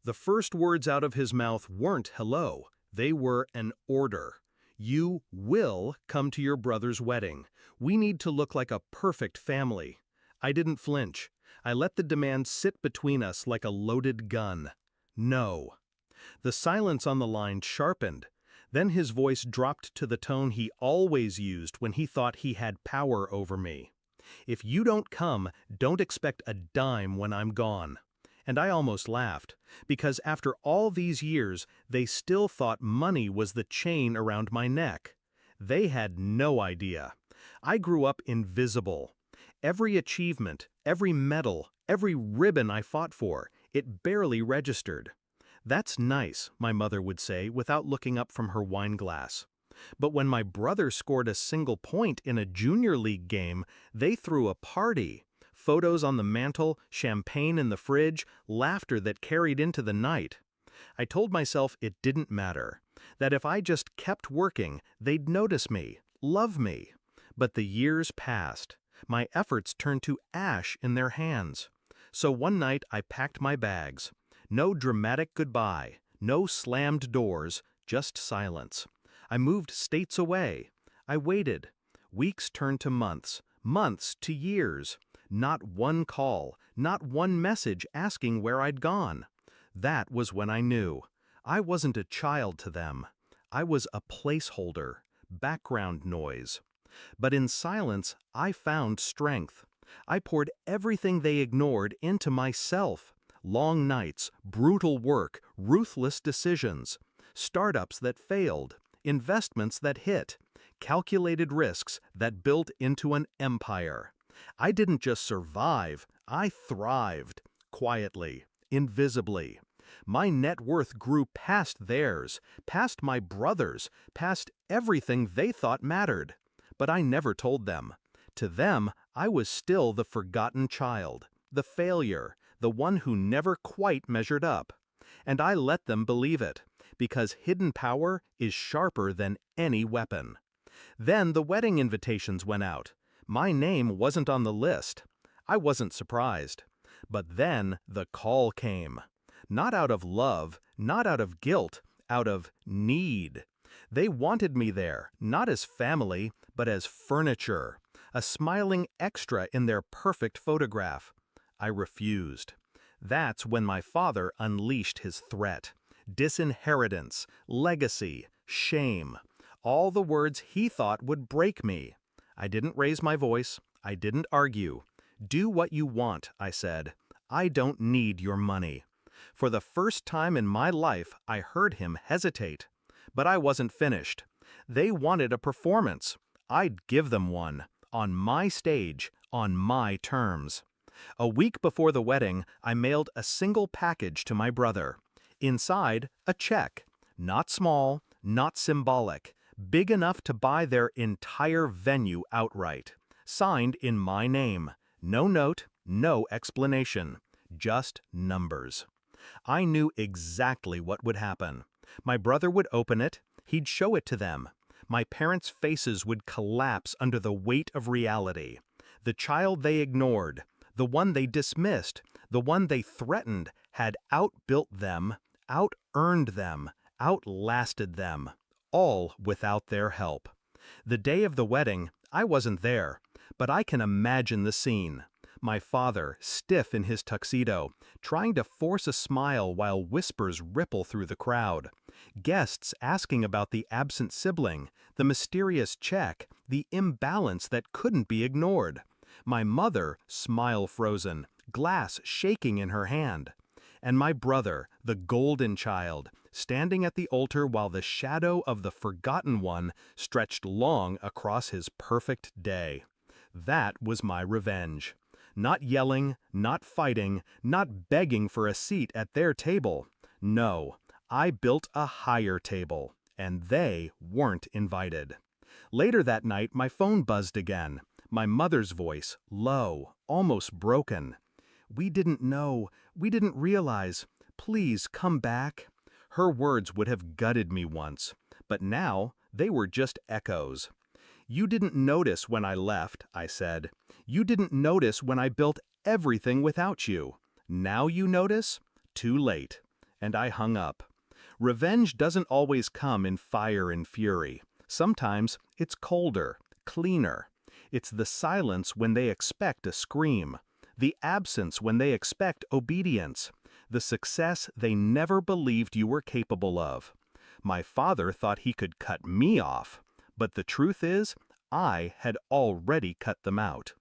The first words out of his mouth weren't hello, they were an order. You will come to your brother's wedding. We need to look like a perfect family. I didn't flinch. I let the demand sit between us like a loaded gun. No. The silence on the line sharpened. Then his voice dropped to the tone he always used when he thought he had power over me. If you don't come, don't expect a dime when I'm gone. And I almost laughed, because after all these years, they still thought money was the chain around my neck. They had no idea. I grew up invisible. Every achievement, every medal, every ribbon I fought for, it barely registered. That's nice, my mother would say without looking up from her wine glass. But when my brother scored a single point in a junior league game, they threw a party. Photos on the mantle, champagne in the fridge, laughter that carried into the night. I told myself it didn't matter, that if I just kept working, they'd notice me, love me. But the years passed. My efforts turned to ash in their hands. So one night I packed my bags. No dramatic goodbye, no slammed doors, just silence. I moved states away. I waited. Weeks turned to months, months to years. Not one call, not one message asking where I'd gone. That was when I knew. I wasn't a child to them. I was a placeholder, background noise. But in silence, I found strength. I poured everything they ignored into myself. Long nights, brutal work, ruthless decisions. Startups that failed, investments that hit, calculated risks that built into an empire. I didn't just survive, I thrived, quietly, invisibly. My net worth grew past theirs, past my brother's, past everything they thought mattered. But I never told them. To them, I was still the forgotten child, the failure, the one who never quite measured up. And I let them believe it, because hidden power is sharper than any weapon. Then the wedding invitations went out. My name wasn't on the list. I wasn't surprised. But then the call came. Not out of love, not out of guilt, out of need. They wanted me there, not as family, but as furniture, a smiling extra in their perfect photograph. I refused. That's when my father unleashed his threat. Disinheritance, legacy, shame. All the words he thought would break me. I didn't raise my voice. I didn't argue. Do what you want, I said. I don't need your money. For the first time in my life, I heard him hesitate. But I wasn't finished. They wanted a performance. I'd give them one. On my stage, on my terms. A week before the wedding, I mailed a single package to my brother. Inside, a check. Not small, not symbolic. Big enough to buy their entire venue outright. Signed in my name. No note, no explanation. Just numbers. I knew exactly what would happen. My brother would open it. He'd show it to them. My parents' faces would collapse under the weight of reality. The child they ignored, the one they dismissed, the one they threatened, had outbuilt them, out-earned them, outlasted them, all without their help. The day of the wedding, I wasn't there, but I can imagine the scene. My father, stiff in his tuxedo, trying to force a smile while whispers ripple through the crowd. Guests asking about the absent sibling, the mysterious check, the imbalance that couldn't be ignored. My mother, smile frozen, glass shaking in her hand. And my brother, the golden child, standing at the altar while the shadow of the forgotten one stretched long across his perfect day. That was my revenge. Not yelling, not fighting, not begging for a seat at their table. No, I built a higher table, and they weren't invited. Later that night, my phone buzzed again. My mother's voice, low, almost broken. "We didn't know. We didn't realize. Please come back." Her words would have gutted me once, but now they were just echoes. "You didn't notice when I left," I said. "You didn't notice when I built everything without you. Now you notice? Too late." and I hung up. Revenge doesn't always come in fire and fury. Sometimes it's colder, cleaner. It's the silence when they expect a scream, the absence when they expect obedience, the success they never believed you were capable of. My father thought he could cut me off, but the truth is, I had already cut them out.